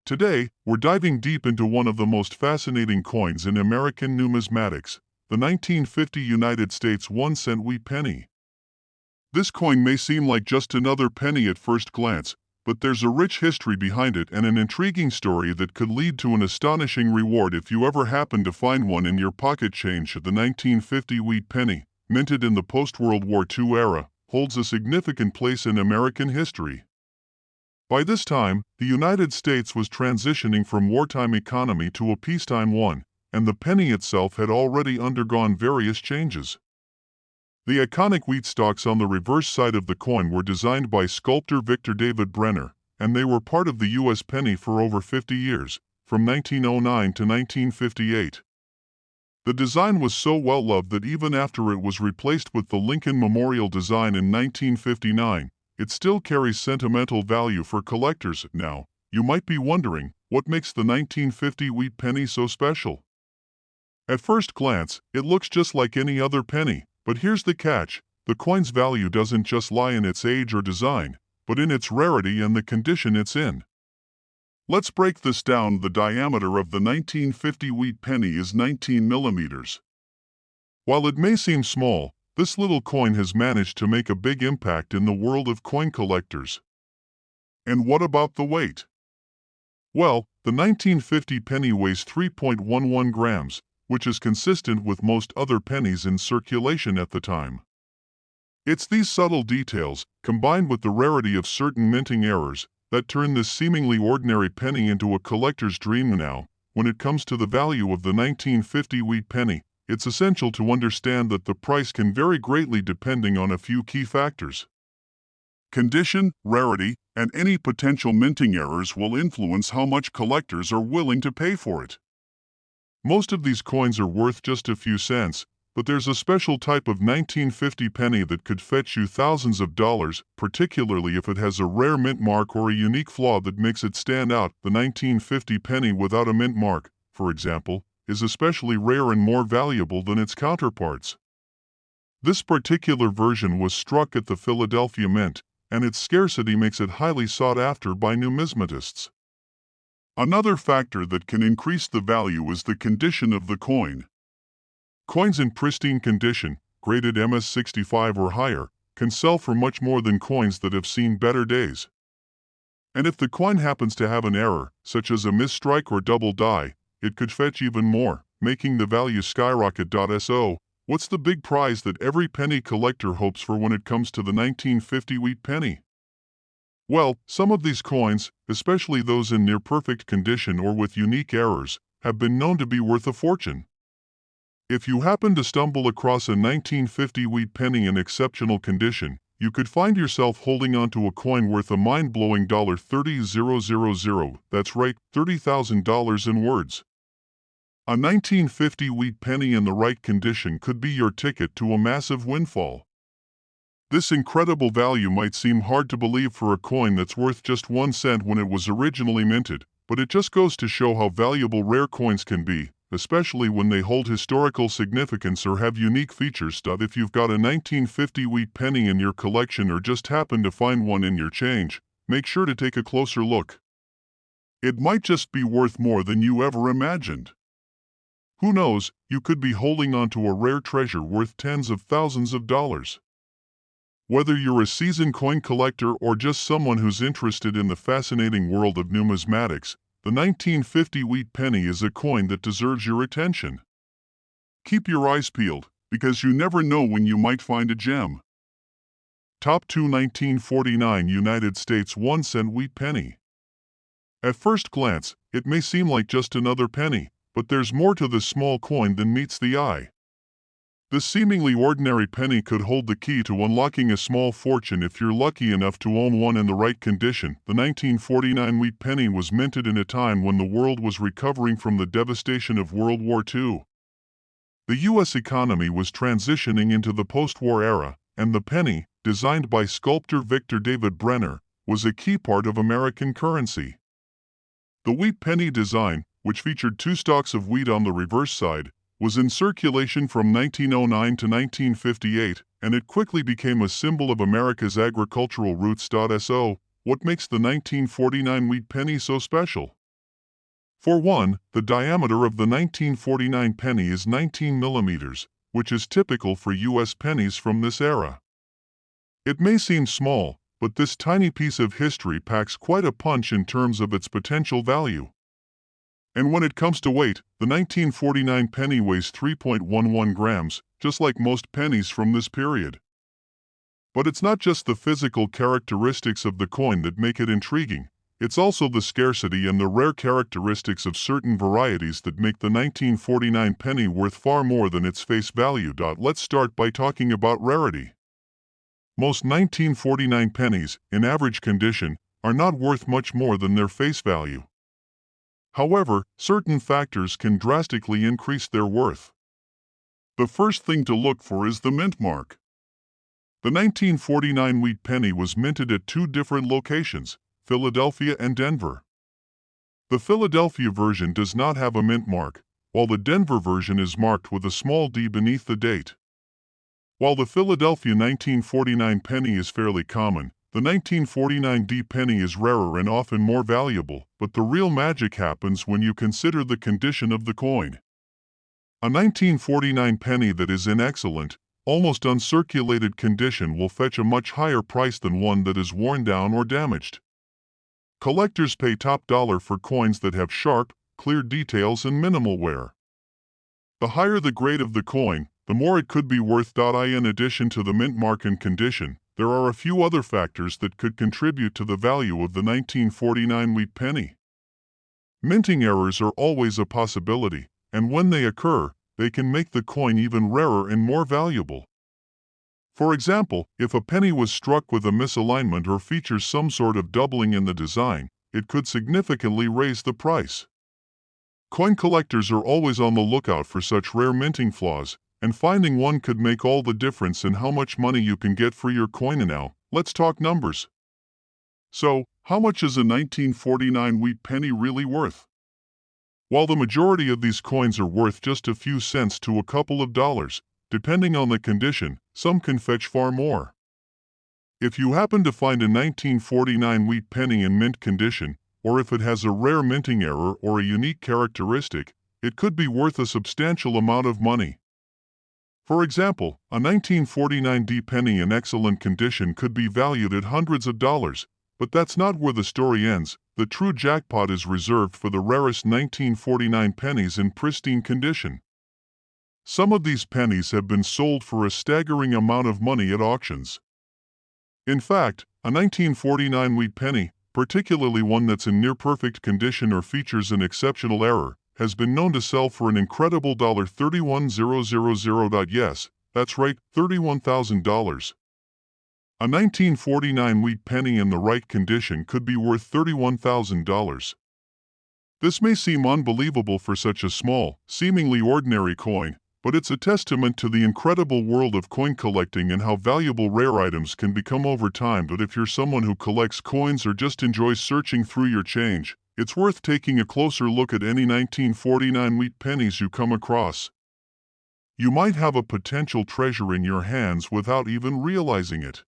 Today, we're diving deep into one of the most fascinating coins in American numismatics, the 1950 United States 1-cent wheat penny. This coin may seem like just another penny at first glance, but there's a rich history behind it and an intriguing story that could lead to an astonishing reward if you ever happen to find one in your pocket change. The 1950 wheat penny, minted in the post-World War II era, holds a significant place in American history. By this time, the United States was transitioning from wartime economy to a peacetime one, and the penny itself had already undergone various changes. The iconic wheat stalks on the reverse side of the coin were designed by sculptor Victor David Brenner, and they were part of the U.S. penny for over 50 years, from 1909 to 1958. The design was so well loved that even after it was replaced with the Lincoln Memorial design in 1959, it still carries sentimental value for collectors. Now, you might be wondering, what makes the 1950 wheat penny so special? At first glance, it looks just like any other penny, but here's the catch: the coin's value doesn't just lie in its age or design, but in its rarity and the condition it's in. Let's break this down. The diameter of the 1950 wheat penny is 19 millimeters. While it may seem small, this little coin has managed to make a big impact in the world of coin collectors. And what about the weight? Well, the 1950 penny weighs 3.11 grams, which is consistent with most other pennies in circulation at the time. It's these subtle details, combined with the rarity of certain minting errors, that turn this seemingly ordinary penny into a collector's dream. Now, when it comes to the value of the 1950 wheat penny, it's essential to understand that the price can vary greatly depending on a few key factors. Condition, rarity, and any potential minting errors will influence how much collectors are willing to pay for it. Most of these coins are worth just a few cents, but there's a special type of 1950 penny that could fetch you thousands of dollars, particularly if it has a rare mint mark or a unique flaw that makes it stand out. The 1950 penny without a mint mark, for example, is especially rare and more valuable than its counterparts. This particular version was struck at the Philadelphia Mint, and its scarcity makes it highly sought after by numismatists. Another factor that can increase the value is the condition of the coin. Coins in pristine condition, graded MS-65 or higher, can sell for much more than coins that have seen better days. And if the coin happens to have an error, such as a misstrike or double die, it could fetch even more, making the value skyrocket. So, what's the big prize that every penny collector hopes for when it comes to the 1950 wheat penny? Well, some of these coins, especially those in near-perfect condition or with unique errors, have been known to be worth a fortune. If you happen to stumble across a 1950 wheat penny in exceptional condition, you could find yourself holding onto a coin worth a mind-blowing $30,000. That's right, $30,000 in words. A 1950 wheat penny in the right condition could be your ticket to a massive windfall. This incredible value might seem hard to believe for a coin that's worth just 1 cent when it was originally minted, but it just goes to show how valuable rare coins can be, especially when they hold historical significance or have unique features. If you've got a 1950 wheat penny in your collection or just happen to find one in your change, make sure to take a closer look. It might just be worth more than you ever imagined. Who knows, you could be holding onto a rare treasure worth tens of thousands of dollars. Whether you're a seasoned coin collector or just someone who's interested in the fascinating world of numismatics, the 1950 wheat penny is a coin that deserves your attention. Keep your eyes peeled, because you never know when you might find a gem. Top 2 1949 United States 1-cent wheat penny. At first glance, it may seem like just another penny, but there's more to this small coin than meets the eye. This seemingly ordinary penny could hold the key to unlocking a small fortune if you're lucky enough to own one in the right condition. The 1949 wheat penny was minted in a time when the world was recovering from the devastation of World War II. The U.S. economy was transitioning into the post-war era, and the penny, designed by sculptor Victor David Brenner, was a key part of American currency. The wheat penny design, which featured 2 stalks of wheat on the reverse side, was in circulation from 1909 to 1958, and it quickly became a symbol of America's agricultural roots. So, what makes the 1949 wheat penny so special? For one, the diameter of the 1949 penny is 19 millimeters, which is typical for U.S. pennies from this era. It may seem small, but this tiny piece of history packs quite a punch in terms of its potential value. And when it comes to weight, the 1949 penny weighs 3.11 grams, just like most pennies from this period. But it's not just the physical characteristics of the coin that make it intriguing. It's also the scarcity and the rare characteristics of certain varieties that make the 1949 penny worth far more than its face value. Let's start by talking about rarity. Most 1949 pennies, in average condition, are not worth much more than their face value. However, certain factors can drastically increase their worth. The first thing to look for is the mint mark. The 1949 wheat penny was minted at two different locations, Philadelphia and Denver. The Philadelphia version does not have a mint mark, while the Denver version is marked with a small d beneath the date. While the Philadelphia 1949 penny is fairly common, the 1949 D penny is rarer and often more valuable, but the real magic happens when you consider the condition of the coin. A 1949 penny that is in excellent, almost uncirculated condition will fetch a much higher price than one that is worn down or damaged. Collectors pay top dollar for coins that have sharp, clear details and minimal wear. The higher the grade of the coin, the more it could be worth. In addition to the mint mark and condition, there are a few other factors that could contribute to the value of the 1949 wheat penny. Minting errors are always a possibility, and when they occur, they can make the coin even rarer and more valuable. For example, if a penny was struck with a misalignment or features some sort of doubling in the design, it could significantly raise the price. Coin collectors are always on the lookout for such rare minting flaws, and finding one could make all the difference in how much money you can get for your coin. And now, let's talk numbers. So, how much is a 1949 wheat penny really worth? While the majority of these coins are worth just a few cents to a couple of dollars, depending on the condition, some can fetch far more. If you happen to find a 1949 wheat penny in mint condition, or if it has a rare minting error or a unique characteristic, it could be worth a substantial amount of money. For example, a 1949 D penny in excellent condition could be valued at hundreds of dollars, but that's not where the story ends. The true jackpot is reserved for the rarest 1949 pennies in pristine condition. Some of these pennies have been sold for a staggering amount of money at auctions. In fact, a 1949 wheat penny, particularly one that's in near-perfect condition or features an exceptional error, has been known to sell for an incredible $31,000. Yes, that's right, $31,000. A 1949 wheat penny in the right condition could be worth $31,000. This may seem unbelievable for such a small, seemingly ordinary coin, but it's a testament to the incredible world of coin collecting and how valuable rare items can become over time. But if you're someone who collects coins or just enjoys searching through your change, it's worth taking a closer look at any 1949 wheat pennies you come across. You might have a potential treasure in your hands without even realizing it.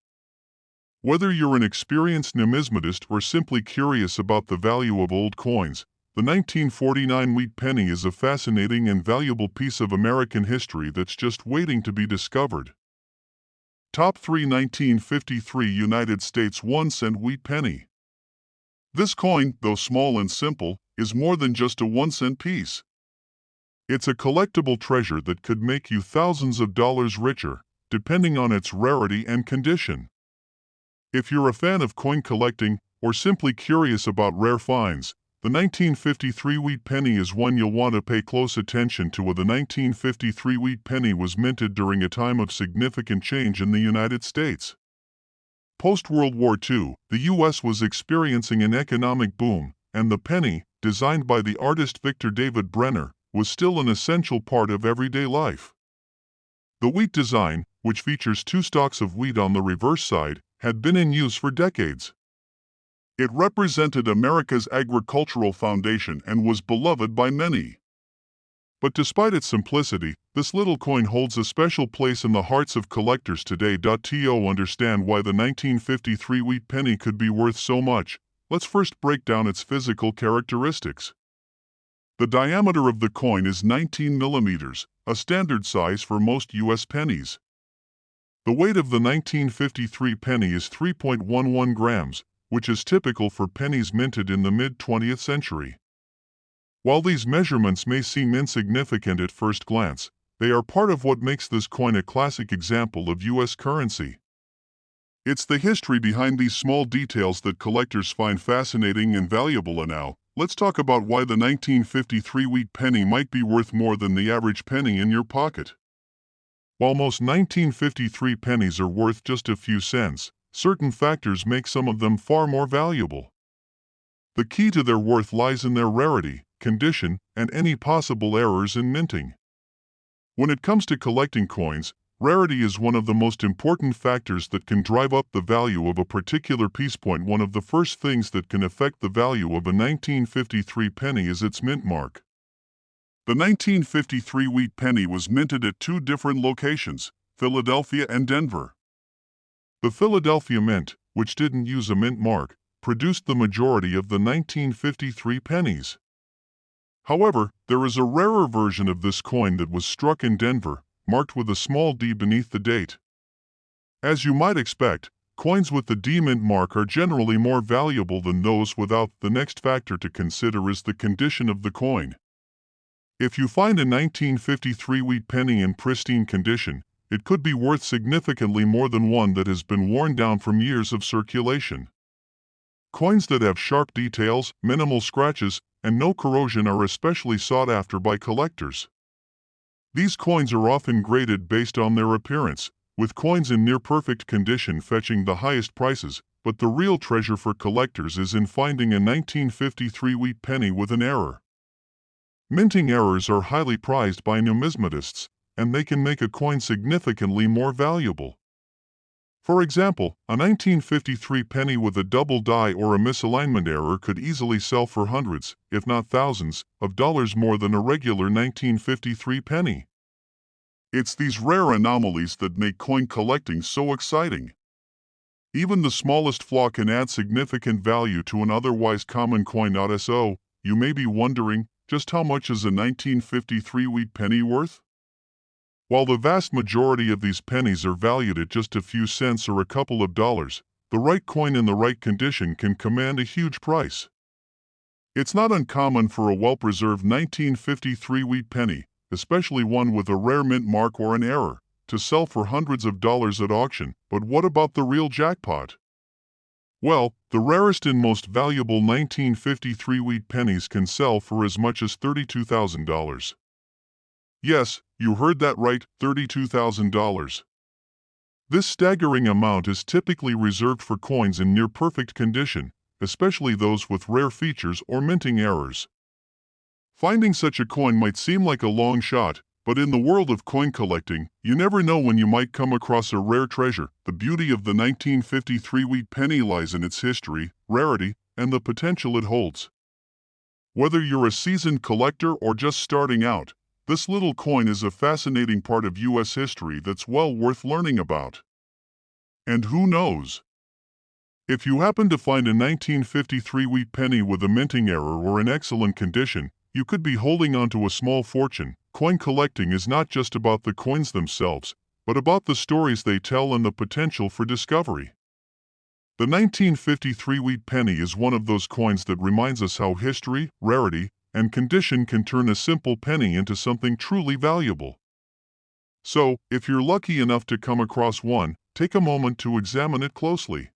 Whether you're an experienced numismatist or simply curious about the value of old coins, the 1949 wheat penny is a fascinating and valuable piece of American history that's just waiting to be discovered. Top 3 1953 United States 1-cent wheat penny. This coin, though small and simple, is more than just a 1-cent piece. It's a collectible treasure that could make you thousands of dollars richer, depending on its rarity and condition. If you're a fan of coin collecting, or simply curious about rare finds, the 1953 wheat penny is one you'll want to pay close attention to. The 1953 wheat penny was minted during a time of significant change in the United States. Post-World War II, the U.S. was experiencing an economic boom, and the penny, designed by the artist Victor David Brenner, was still an essential part of everyday life. The wheat design, which features two stalks of wheat on the reverse side, had been in use for decades. It represented America's agricultural foundation and was beloved by many. But despite its simplicity, this little coin holds a special place in the hearts of collectors today. To understand why the 1953 wheat penny could be worth so much, let's first break down its physical characteristics. The diameter of the coin is 19 millimeters, a standard size for most U.S. pennies. The weight of the 1953 penny is 3.11 grams, which is typical for pennies minted in the mid-20th century. While these measurements may seem insignificant at first glance, they are part of what makes this coin a classic example of U.S. currency. It's the history behind these small details that collectors find fascinating and valuable. And now, let's talk about why the 1953 wheat penny might be worth more than the average penny in your pocket. While most 1953 pennies are worth just a few cents, certain factors make some of them far more valuable. The key to their worth lies in their rarity, condition, and any possible errors in minting. When it comes to collecting coins, rarity is one of the most important factors that can drive up the value of a particular piece. One of the first things that can affect the value of a 1953 penny is its mint mark. The 1953 wheat penny was minted at two different locations, Philadelphia and Denver. The Philadelphia Mint, which didn't use a mint mark, produced the majority of the 1953 pennies. However, there is a rarer version of this coin that was struck in Denver, marked with a small D beneath the date. As you might expect, coins with the D mint mark are generally more valuable than those without. The next factor to consider is the condition of the coin. If you find a 1953 wheat penny in pristine condition, it could be worth significantly more than one that has been worn down from years of circulation. Coins that have sharp details, minimal scratches, and no corrosion are especially sought after by collectors. These coins are often graded based on their appearance, with coins in near-perfect condition fetching the highest prices, but the real treasure for collectors is in finding a 1953 wheat penny with an error. Minting errors are highly prized by numismatists, and they can make a coin significantly more valuable. For example, a 1953 penny with a double die or a misalignment error could easily sell for hundreds, if not thousands, of dollars more than a regular 1953 penny. It's these rare anomalies that make coin collecting so exciting. Even the smallest flaw can add significant value to an otherwise common coin. So, you may be wondering, just how much is a 1953 wheat penny worth? While the vast majority of these pennies are valued at just a few cents or a couple of dollars, the right coin in the right condition can command a huge price. It's not uncommon for a well-preserved 1953 wheat penny, especially one with a rare mint mark or an error, to sell for hundreds of dollars at auction. But what about the real jackpot? Well, the rarest and most valuable 1953 wheat pennies can sell for as much as $32,000. Yes, you heard that right, $32,000. This staggering amount is typically reserved for coins in near-perfect condition, especially those with rare features or minting errors. Finding such a coin might seem like a long shot, but in the world of coin collecting, you never know when you might come across a rare treasure. The beauty of the 1953 wheat penny lies in its history, rarity, and the potential it holds. Whether you're a seasoned collector or just starting out, this little coin is a fascinating part of U.S. history that's well worth learning about. And who knows? If you happen to find a 1953 wheat penny with a minting error or in excellent condition, you could be holding onto a small fortune. Coin collecting is not just about the coins themselves, but about the stories they tell and the potential for discovery. The 1953 wheat penny is one of those coins that reminds us how history, rarity, and condition can turn a simple penny into something truly valuable. So, if you're lucky enough to come across one, take a moment to examine it closely.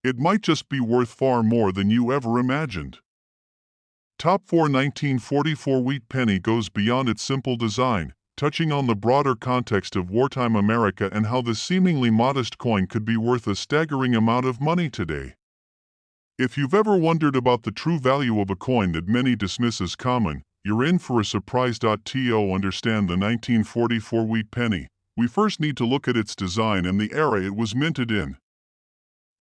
It might just be worth far more than you ever imagined. Top 4 1944 wheat penny goes beyond its simple design, touching on the broader context of wartime America and how this seemingly modest coin could be worth a staggering amount of money today. If you've ever wondered about the true value of a coin that many dismiss as common, you're in for a surprise. To understand the 1944 wheat penny, we first need to look at its design and the era it was minted in.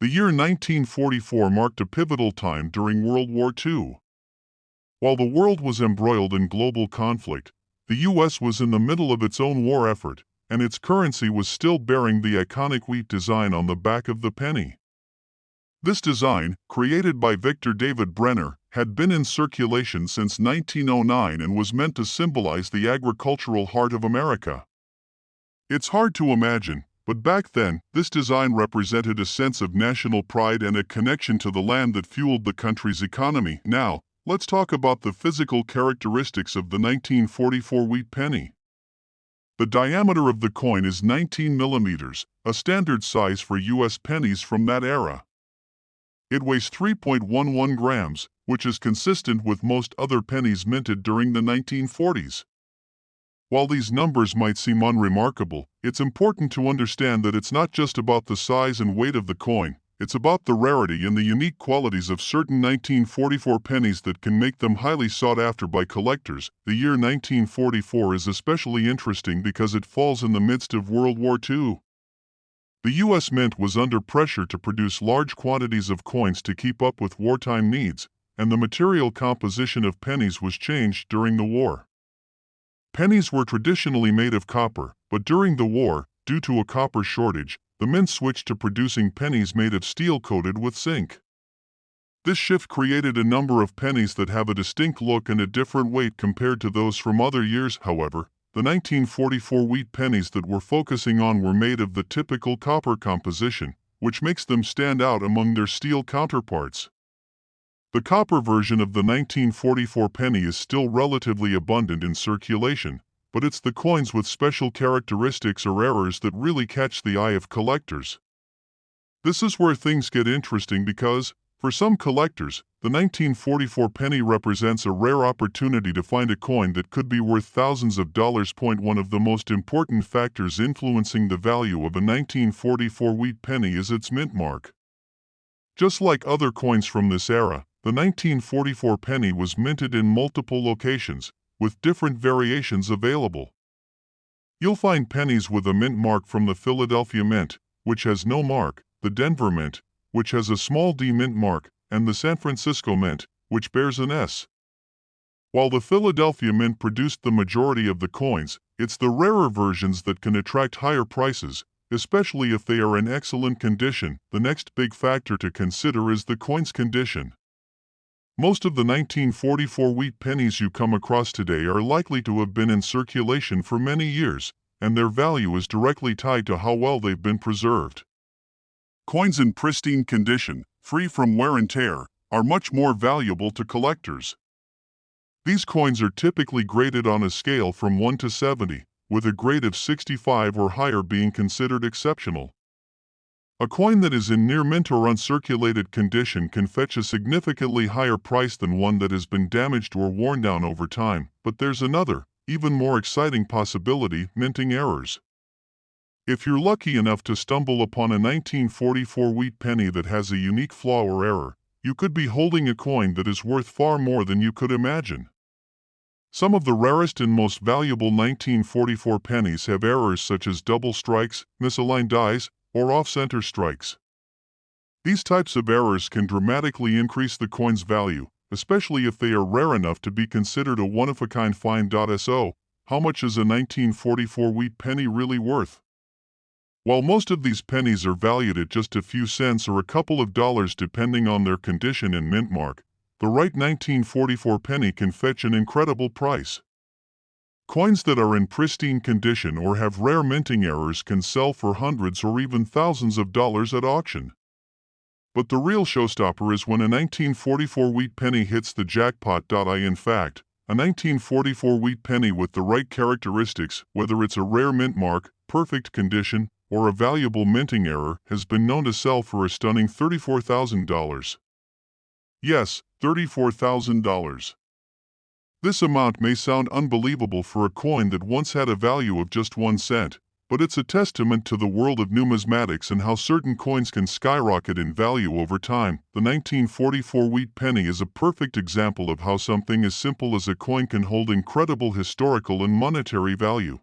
The year 1944 marked a pivotal time during World War II. While the world was embroiled in global conflict, the U.S. was in the middle of its own war effort, and its currency was still bearing the iconic wheat design on the back of the penny. This design, created by Victor David Brenner, had been in circulation since 1909 and was meant to symbolize the agricultural heart of America. It's hard to imagine, but back then, this design represented a sense of national pride and a connection to the land that fueled the country's economy. Now, let's talk about the physical characteristics of the 1944 wheat penny. The diameter of the coin is 19 millimeters, a standard size for U.S. pennies from that era. It weighs 3.11 grams, which is consistent with most other pennies minted during the 1940s. While these numbers might seem unremarkable, it's important to understand that it's not just about the size and weight of the coin, it's about the rarity and the unique qualities of certain 1944 pennies that can make them highly sought after by collectors. The year 1944 is especially interesting because it falls in the midst of World War II. The U.S. Mint was under pressure to produce large quantities of coins to keep up with wartime needs, and the material composition of pennies was changed during the war. Pennies were traditionally made of copper, but during the war, due to a copper shortage, the mint switched to producing pennies made of steel coated with zinc. This shift created a number of pennies that have a distinct look and a different weight compared to those from other years. However, the 1944 wheat pennies that we're focusing on were made of the typical copper composition, which makes them stand out among their steel counterparts. The copper version of the 1944 penny is still relatively abundant in circulation, but it's the coins with special characteristics or errors that really catch the eye of collectors. This is where things get interesting because, for some collectors, the 1944 penny represents a rare opportunity to find a coin that could be worth thousands of dollars. One of the most important factors influencing the value of a 1944 wheat penny is its mint mark. Just like other coins from this era, the 1944 penny was minted in multiple locations, with different variations available. You'll find pennies with a mint mark from the Philadelphia Mint, which has no mark, the Denver Mint, which has a small D mint mark, and the San Francisco Mint, which bears an S. While the Philadelphia Mint produced the majority of the coins, it's the rarer versions that can attract higher prices, especially if they are in excellent condition. The next big factor to consider is the coin's condition. Most of the 1944 wheat pennies you come across today are likely to have been in circulation for many years, and their value is directly tied to how well they've been preserved. Coins in pristine condition, free from wear and tear, are much more valuable to collectors. These coins are typically graded on a scale from 1 to 70, with a grade of 65 or higher being considered exceptional. A coin that is in near mint or uncirculated condition can fetch a significantly higher price than one that has been damaged or worn down over time, but there's another, even more exciting possibility: minting errors. If you're lucky enough to stumble upon a 1944 wheat penny that has a unique flaw or error, you could be holding a coin that is worth far more than you could imagine. Some of the rarest and most valuable 1944 pennies have errors such as double strikes, misaligned dies, or off-center strikes. These types of errors can dramatically increase the coin's value, especially if they are rare enough to be considered a one-of-a-kind find. So, how much is a 1944 wheat penny really worth? While most of these pennies are valued at just a few cents or a couple of dollars depending on their condition and mint mark, the right 1944 penny can fetch an incredible price. Coins that are in pristine condition or have rare minting errors can sell for hundreds or even thousands of dollars at auction. But the real showstopper is when a 1944 wheat penny hits the jackpot. In fact, a 1944 wheat penny with the right characteristics, whether it's a rare mint mark, perfect condition, or a valuable minting error, has been known to sell for a stunning $34,000. Yes, $34,000. This amount may sound unbelievable for a coin that once had a value of just 1 cent, but it's a testament to the world of numismatics and how certain coins can skyrocket in value over time. The 1944 wheat penny is a perfect example of how something as simple as a coin can hold incredible historical and monetary value.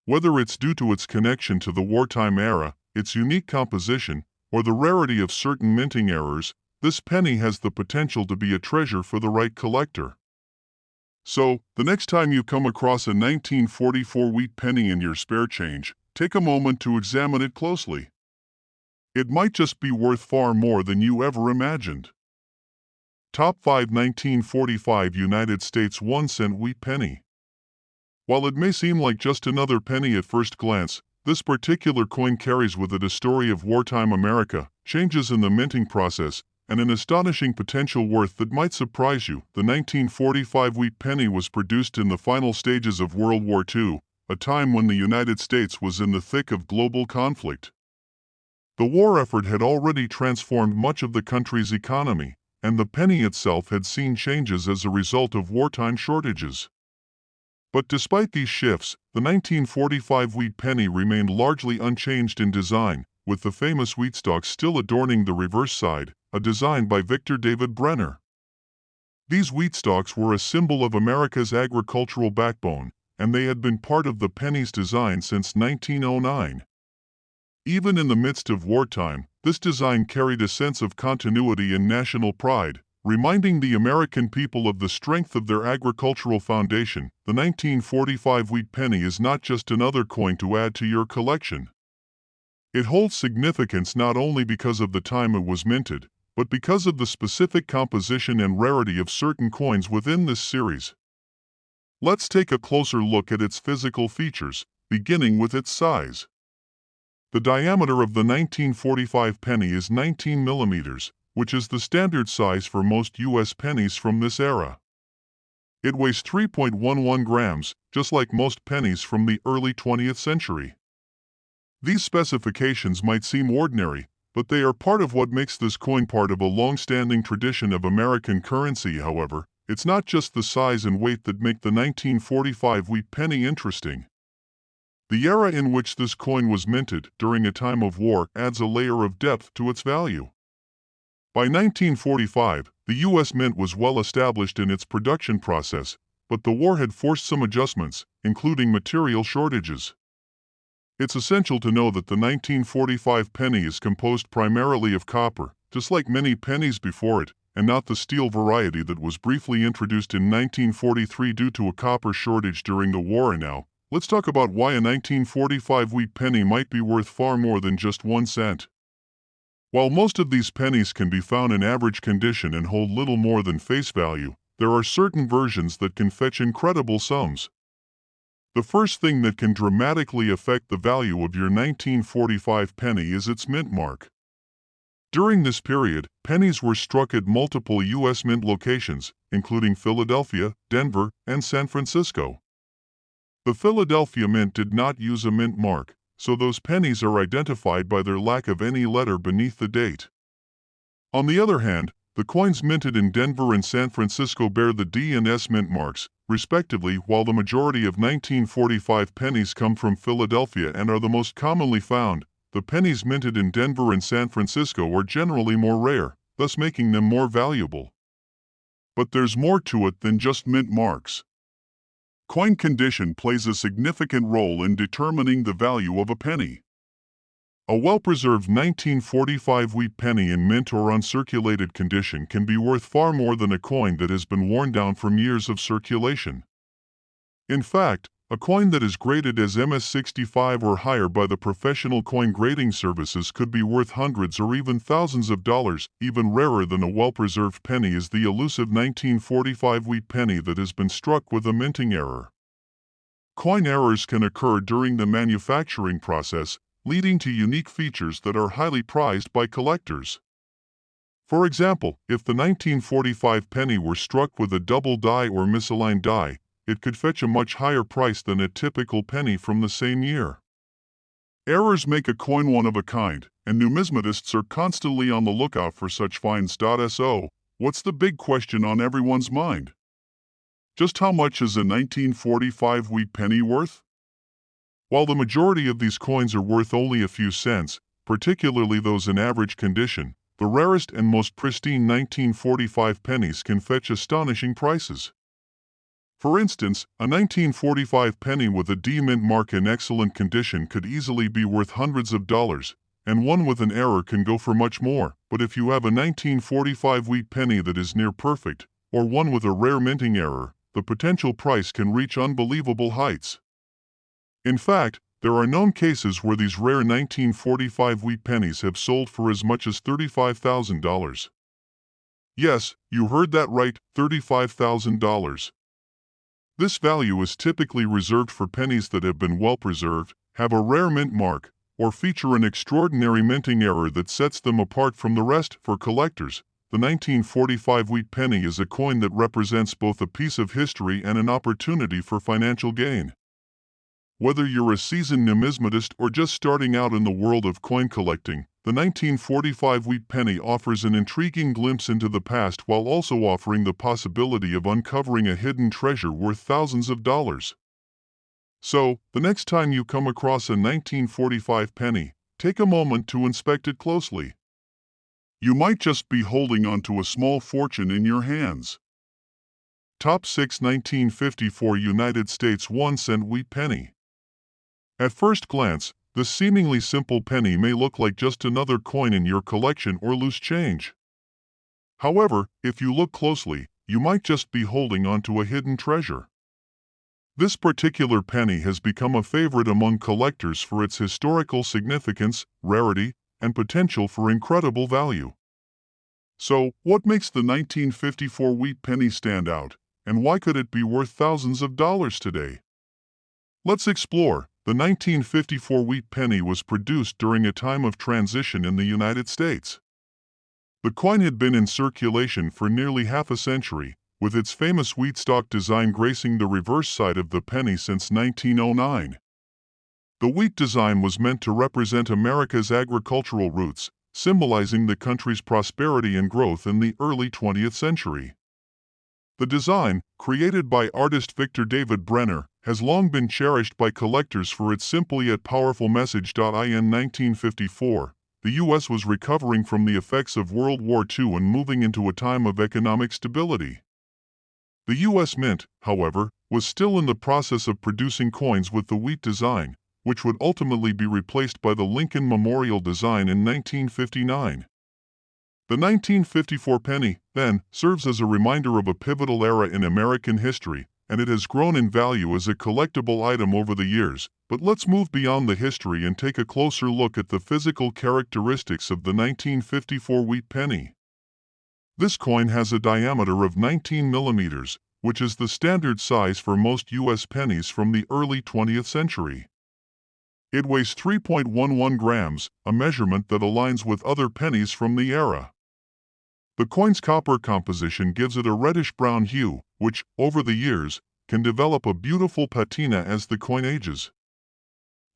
Whether it's due to its connection to the wartime era, its unique composition, or the rarity of certain minting errors, this penny has the potential to be a treasure for the right collector. So, the next time you come across a 1944 wheat penny in your spare change, take a moment to examine it closely. It might just be worth far more than you ever imagined. Top 5 1945 United States 1-cent wheat penny. While it may seem like just another penny at first glance, this particular coin carries with it a story of wartime America, changes in the minting process, and an astonishing potential worth that might surprise you. The 1945 wheat penny was produced in the final stages of World War II, a time when the United States was in the thick of global conflict. The war effort had already transformed much of the country's economy, and the penny itself had seen changes as a result of wartime shortages. But despite these shifts, the 1945 wheat penny remained largely unchanged in design, with the famous wheat stalk still adorning the reverse side, a design by Victor David Brenner. These wheat stalks were a symbol of America's agricultural backbone, and they had been part of the penny's design since 1909. Even in the midst of wartime, this design carried a sense of continuity and national pride, reminding the American people of the strength of their agricultural foundation. The 1945 wheat penny is not just another coin to add to your collection. It holds significance not only because of the time it was minted, but because of the specific composition and rarity of certain coins within this series. Let's take a closer look at its physical features, beginning with its size. The diameter of the 1945 penny is 19 millimeters, which is the standard size for most U.S. pennies from this era. It weighs 3.11 grams, just like most pennies from the early 20th century. These specifications might seem ordinary, but they are part of what makes this coin part of a long-standing tradition of American currency. However, it's not just the size and weight that make the 1945 wheat penny interesting. The era in which this coin was minted, during a time of war, adds a layer of depth to its value. By 1945, the U.S. Mint was well established in its production process, but the war had forced some adjustments, including material shortages. It's essential to know that the 1945 penny is composed primarily of copper, just like many pennies before it, and not the steel variety that was briefly introduced in 1943 due to a copper shortage during the war. And now, let's talk about why a 1945 wheat penny might be worth far more than just 1 cent. While most of these pennies can be found in average condition and hold little more than face value, there are certain versions that can fetch incredible sums. The first thing that can dramatically affect the value of your 1945 penny is its mint mark. During this period, pennies were struck at multiple U.S. mint locations, including Philadelphia, Denver, and San Francisco. The Philadelphia Mint did not use a mint mark, so those pennies are identified by their lack of any letter beneath the date. On the other hand, the coins minted in Denver and San Francisco bear the D and S mint marks, respectively, while the majority of 1945 pennies come from Philadelphia and are the most commonly found. The pennies minted in Denver and San Francisco are generally more rare, thus making them more valuable. But there's more to it than just mint marks. Coin condition plays a significant role in determining the value of a penny. A well-preserved 1945 wheat penny in mint or uncirculated condition can be worth far more than a coin that has been worn down from years of circulation. In fact, a coin that is graded as MS-65 or higher by the professional coin grading services could be worth hundreds or even thousands of dollars. Even rarer than a well-preserved penny is the elusive 1945 wheat penny that has been struck with a minting error. Coin errors can occur during the manufacturing process, leading to unique features that are highly prized by collectors. For example, if the 1945 penny were struck with a double die or misaligned die, it could fetch a much higher price than a typical penny from the same year. Errors make a coin one of a kind, and numismatists are constantly on the lookout for such finds. So, what's the big question on everyone's mind? Just how much is a 1945 wheat penny worth? While the majority of these coins are worth only a few cents, particularly those in average condition, the rarest and most pristine 1945 pennies can fetch astonishing prices. For instance, a 1945 penny with a D mint mark in excellent condition could easily be worth hundreds of dollars, and one with an error can go for much more. But if you have a 1945 wheat penny that is near perfect, or one with a rare minting error, the potential price can reach unbelievable heights. In fact, there are known cases where these rare 1945 wheat pennies have sold for as much as $35,000. Yes, you heard that right, $35,000. This value is typically reserved for pennies that have been well preserved, have a rare mint mark, or feature an extraordinary minting error that sets them apart from the rest. For collectors, the 1945 wheat penny is a coin that represents both a piece of history and an opportunity for financial gain. Whether you're a seasoned numismatist or just starting out in the world of coin collecting, the 1945 wheat penny offers an intriguing glimpse into the past while also offering the possibility of uncovering a hidden treasure worth thousands of dollars. So, the next time you come across a 1945 penny, take a moment to inspect it closely. You might just be holding onto a small fortune in your hands. Top 6 1954 United States 1-cent wheat penny. At first glance, this seemingly simple penny may look like just another coin in your collection or loose change. However, if you look closely, you might just be holding onto a hidden treasure. This particular penny has become a favorite among collectors for its historical significance, rarity, and potential for incredible value. So, what makes the 1954 wheat penny stand out, and why could it be worth thousands of dollars today? Let's explore. The 1954 wheat penny was produced during a time of transition in the United States. The coin had been in circulation for nearly half a century, with its famous wheat stalk design gracing the reverse side of the penny since 1909. The wheat design was meant to represent America's agricultural roots, symbolizing the country's prosperity and growth in the early 20th century. The design, created by artist Victor David Brenner, has long been cherished by collectors for its simple yet powerful message. In 1954, the U.S. was recovering from the effects of World War II and moving into a time of economic stability. The U.S. Mint, however, was still in the process of producing coins with the wheat design, which would ultimately be replaced by the Lincoln Memorial design in 1959. The 1954 penny, then, serves as a reminder of a pivotal era in American history, and it has grown in value as a collectible item over the years. But let's move beyond the history and take a closer look at the physical characteristics of the 1954 wheat penny. This coin has a diameter of 19 millimeters, which is the standard size for most U.S. pennies from the early 20th century. It weighs 3.11 grams, a measurement that aligns with other pennies from the era. The coin's copper composition gives it a reddish-brown hue, which, over the years, can develop a beautiful patina as the coin ages.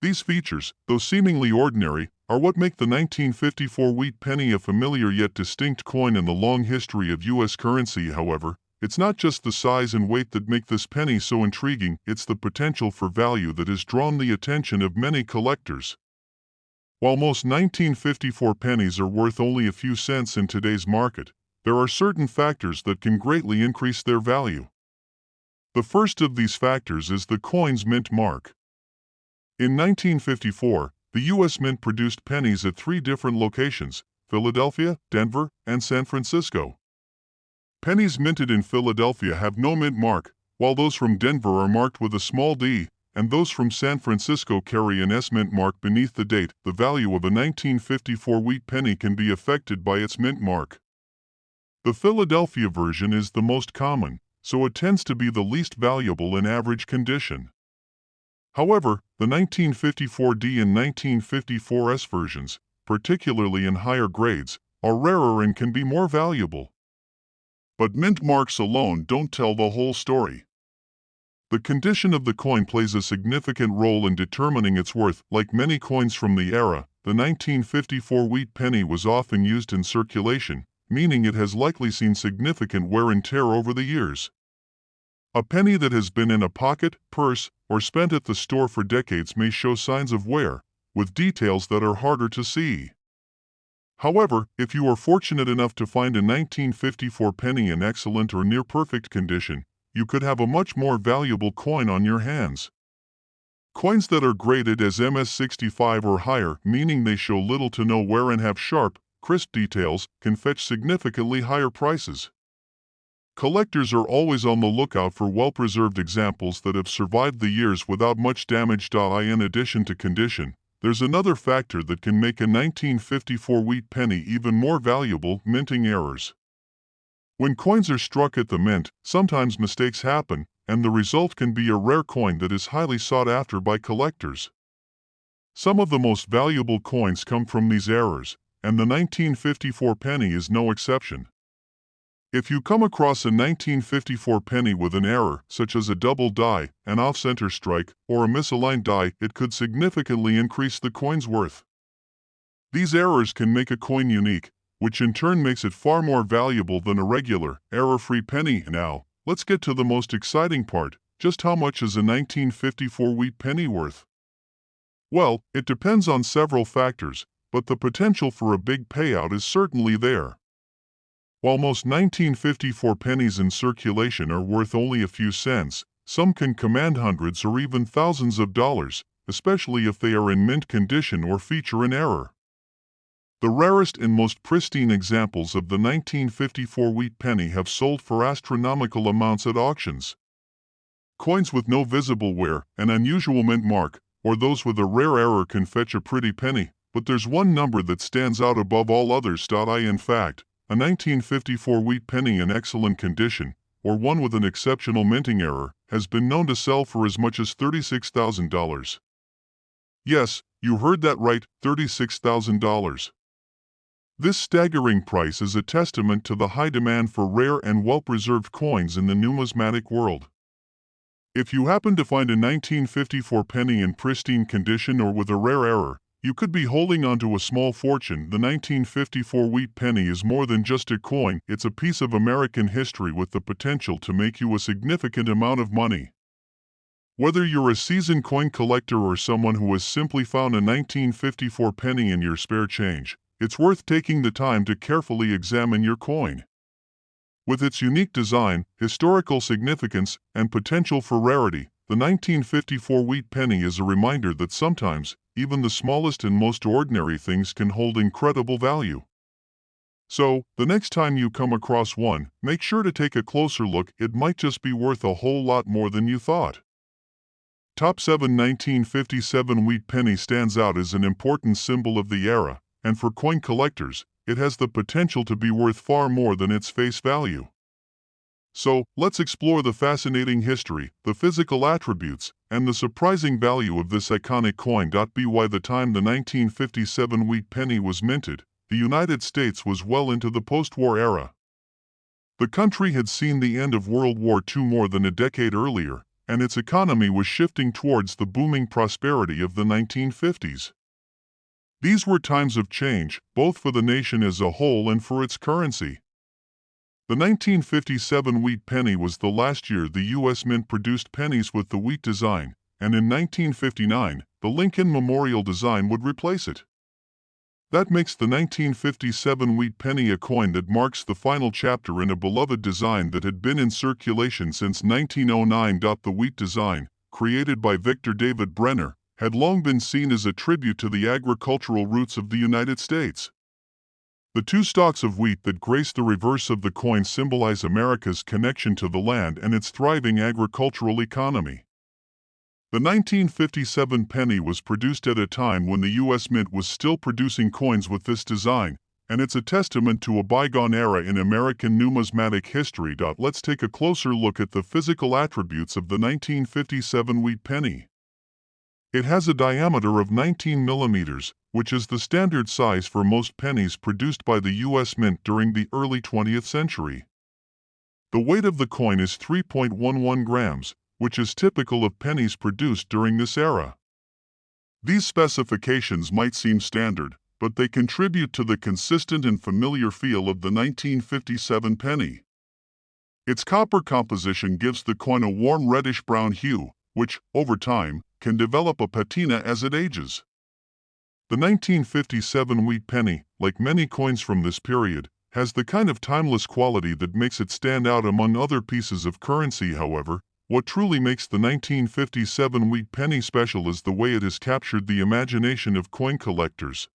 These features, though seemingly ordinary, are what make the 1954 wheat penny a familiar yet distinct coin in the long history of U.S. currency. However, it's not just the size and weight that make this penny so intriguing, it's the potential for value that has drawn the attention of many collectors. While most 1954 pennies are worth only a few cents in today's market, there are certain factors that can greatly increase their value. The first of these factors is the coin's mint mark. In 1954, the U.S. Mint produced pennies at 3 different locations: Philadelphia, Denver, and San Francisco. Pennies minted in Philadelphia have no mint mark, while those from Denver are marked with a small d, and those from San Francisco carry an S mint mark beneath the date. The value of a 1954 wheat penny can be affected by its mint mark. The Philadelphia version is the most common, so it tends to be the least valuable in average condition. However, the 1954D and 1954S versions, particularly in higher grades, are rarer and can be more valuable. But mint marks alone don't tell the whole story. The condition of the coin plays a significant role in determining its worth. Like many coins from the era, the 1954 wheat penny was often used in circulation, meaning it has likely seen significant wear and tear over the years. A penny that has been in a pocket, purse, or spent at the store for decades may show signs of wear, with details that are harder to see. However, if you are fortunate enough to find a 1954 penny in excellent or near-perfect condition, you could have a much more valuable coin on your hands. Coins that are graded as MS65 or higher, meaning they show little to no wear and have sharp, crisp details, can fetch significantly higher prices. Collectors are always on the lookout for well-preserved examples that have survived the years without much damage. In addition to condition, there's another factor that can make a 1954 wheat penny even more valuable: minting errors. When coins are struck at the mint, sometimes mistakes happen, and the result can be a rare coin that is highly sought after by collectors. Some of the most valuable coins come from these errors, and the 1954 penny is no exception. If you come across a 1954 penny with an error, such as a double die, an off-center strike, or a misaligned die, it could significantly increase the coin's worth. These errors can make a coin unique, which in turn makes it far more valuable than a regular, error-free penny. Now, let's get to the most exciting part. Just how much is a 1954 wheat penny worth? Well, it depends on several factors, but the potential for a big payout is certainly there. While most 1954 pennies in circulation are worth only a few cents, some can command hundreds or even thousands of dollars, especially if they are in mint condition or feature an error. The rarest and most pristine examples of the 1954 wheat penny have sold for astronomical amounts at auctions. Coins with no visible wear, an unusual mint mark, or those with a rare error can fetch a pretty penny, but there's one number that stands out above all others. In fact, a 1954 wheat penny in excellent condition, or one with an exceptional minting error, has been known to sell for as much as $36,000. Yes, you heard that right, $36,000. This staggering price is a testament to the high demand for rare and well-preserved coins in the numismatic world. If you happen to find a 1954 penny in pristine condition or with a rare error, you could be holding onto a small fortune. The 1954 wheat penny is more than just a coin, it's a piece of American history with the potential to make you a significant amount of money. Whether you're a seasoned coin collector or someone who has simply found a 1954 penny in your spare change, it's worth taking the time to carefully examine your coin. With its unique design, historical significance, and potential for rarity, the 1954 wheat penny is a reminder that sometimes, even the smallest and most ordinary things can hold incredible value. So, the next time you come across one, make sure to take a closer look. It might just be worth a whole lot more than you thought. Top 7 1957 wheat penny stands out as an important symbol of the era, and for coin collectors, it has the potential to be worth far more than its face value. So, let's explore the fascinating history, the physical attributes, and the surprising value of this iconic coin. By the time the 1957 wheat penny was minted, the United States was well into the post-war era. The country had seen the end of World War II more than a decade earlier, and its economy was shifting towards the booming prosperity of the 1950s. These were times of change, both for the nation as a whole and for its currency. The 1957 wheat penny was the last year the U.S. Mint produced pennies with the wheat design, and in 1959, the Lincoln Memorial design would replace it. That makes the 1957 wheat penny a coin that marks the final chapter in a beloved design that had been in circulation since 1909. The wheat design, created by Victor David Brenner, had long been seen as a tribute to the agricultural roots of the United States. The two stalks of wheat that grace the reverse of the coin symbolize America's connection to the land and its thriving agricultural economy. The 1957 penny was produced at a time when the U.S. Mint was still producing coins with this design, and it's a testament to a bygone era in American numismatic history. Let's take a closer look at the physical attributes of the 1957 wheat penny. It has a diameter of 19 millimeters, which is the standard size for most pennies produced by the U.S. Mint during the early 20th century. The weight of the coin is 3.11 grams, which is typical of pennies produced during this era. These specifications might seem standard, but they contribute to the consistent and familiar feel of the 1957 penny. Its copper composition gives the coin a warm reddish-brown hue, which, over time, can develop a patina as it ages. The 1957 wheat penny, like many coins from this period, has the kind of timeless quality that makes it stand out among other pieces of currency. However, what truly makes the 1957 wheat penny special is the way it has captured the imagination of coin collectors.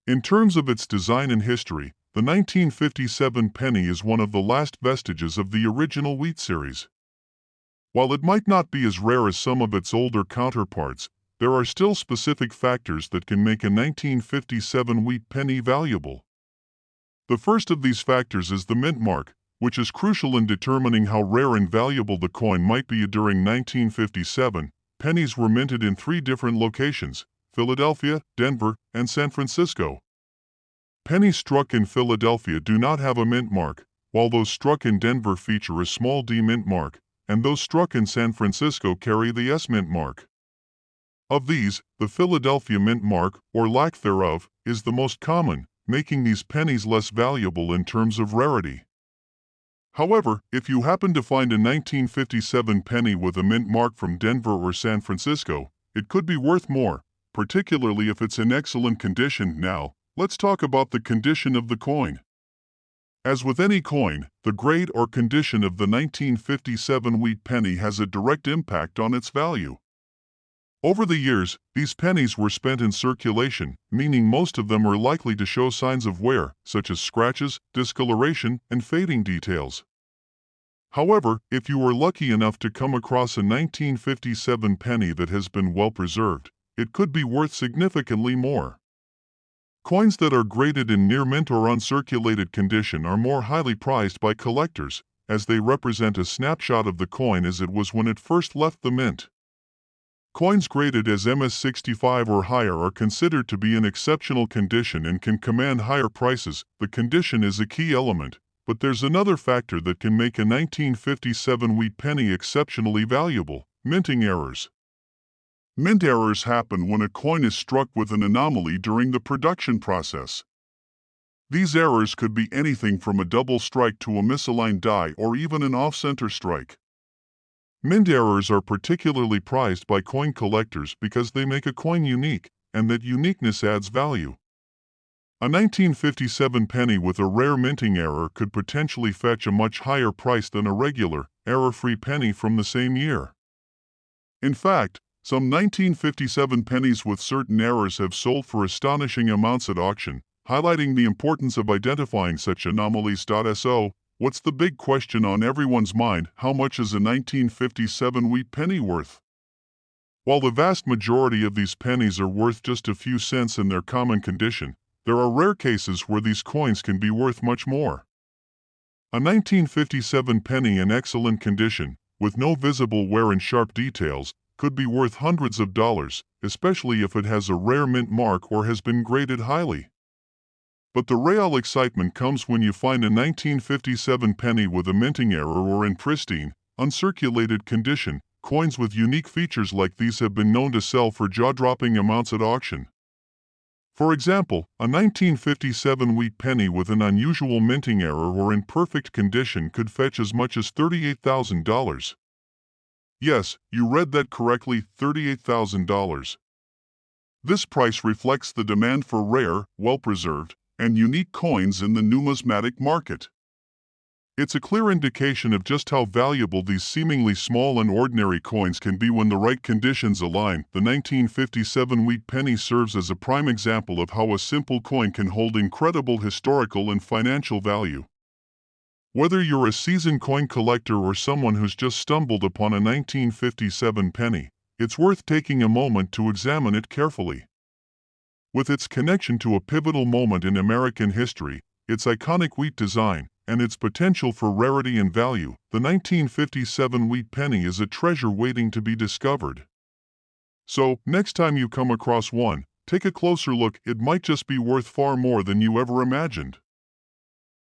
In terms of its design and history, the 1957 penny is one of the last vestiges of the original wheat series. While it might not be as rare as some of its older counterparts, there are still specific factors that can make a 1957 wheat penny valuable. The first of these factors is the mint mark, which is crucial in determining how rare and valuable the coin might be. During 1957, pennies were minted in 3 different locations: Philadelphia, Denver, and San Francisco. Pennies struck in Philadelphia do not have a mint mark, while those struck in Denver feature a small D mint mark, and those struck in San Francisco carry the S mint mark. Of these, the Philadelphia mint mark, or lack thereof, is the most common, making these pennies less valuable in terms of rarity. However, if you happen to find a 1957 penny with a mint mark from Denver or San Francisco, it could be worth more, particularly if it's in excellent condition. Now, let's talk about the condition of the coin. As with any coin, the grade or condition of the 1957 wheat penny has a direct impact on its value. Over the years, these pennies were spent in circulation, meaning most of them are likely to show signs of wear, such as scratches, discoloration, and fading details. However, if you are lucky enough to come across a 1957 penny that has been well preserved, it could be worth significantly more. Coins that are graded in near mint or uncirculated condition are more highly prized by collectors, as they represent a snapshot of the coin as it was when it first left the mint. Coins graded as MS65 or higher are considered to be in exceptional condition and can command higher prices. The condition is a key element, but there's another factor that can make a 1957 wheat penny exceptionally valuable: minting errors. Mint errors happen when a coin is struck with an anomaly during the production process. These errors could be anything from a double strike to a misaligned die or even an off-center strike. Mint errors are particularly prized by coin collectors because they make a coin unique, and that uniqueness adds value. A 1957 penny with a rare minting error could potentially fetch a much higher price than a regular, error-free penny from the same year. In fact, some 1957 pennies with certain errors have sold for astonishing amounts at auction, highlighting the importance of identifying such anomalies. So, what's the big question on everyone's mind? How much is a 1957 wheat penny worth? While the vast majority of these pennies are worth just a few cents in their common condition, there are rare cases where these coins can be worth much more. A 1957 penny in excellent condition, with no visible wear and sharp details, could be worth hundreds of dollars, especially if it has a rare mint mark or has been graded highly. But the real excitement comes when you find a 1957 penny with a minting error or in pristine, uncirculated condition. Coins with unique features like these have been known to sell for jaw-dropping amounts at auction. For example, a 1957 wheat penny with an unusual minting error or in perfect condition could fetch as much as $38,000. Yes, you read that correctly, $38,000. This price reflects the demand for rare, well-preserved, and unique coins in the numismatic market. It's a clear indication of just how valuable these seemingly small and ordinary coins can be when the right conditions align. The 1957 wheat penny serves as a prime example of how a simple coin can hold incredible historical and financial value. Whether you're a seasoned coin collector or someone who's just stumbled upon a 1957 penny, it's worth taking a moment to examine it carefully. With its connection to a pivotal moment in American history, its iconic wheat design, and its potential for rarity and value, the 1957 wheat penny is a treasure waiting to be discovered. So, next time you come across one, take a closer look. It might just be worth far more than you ever imagined.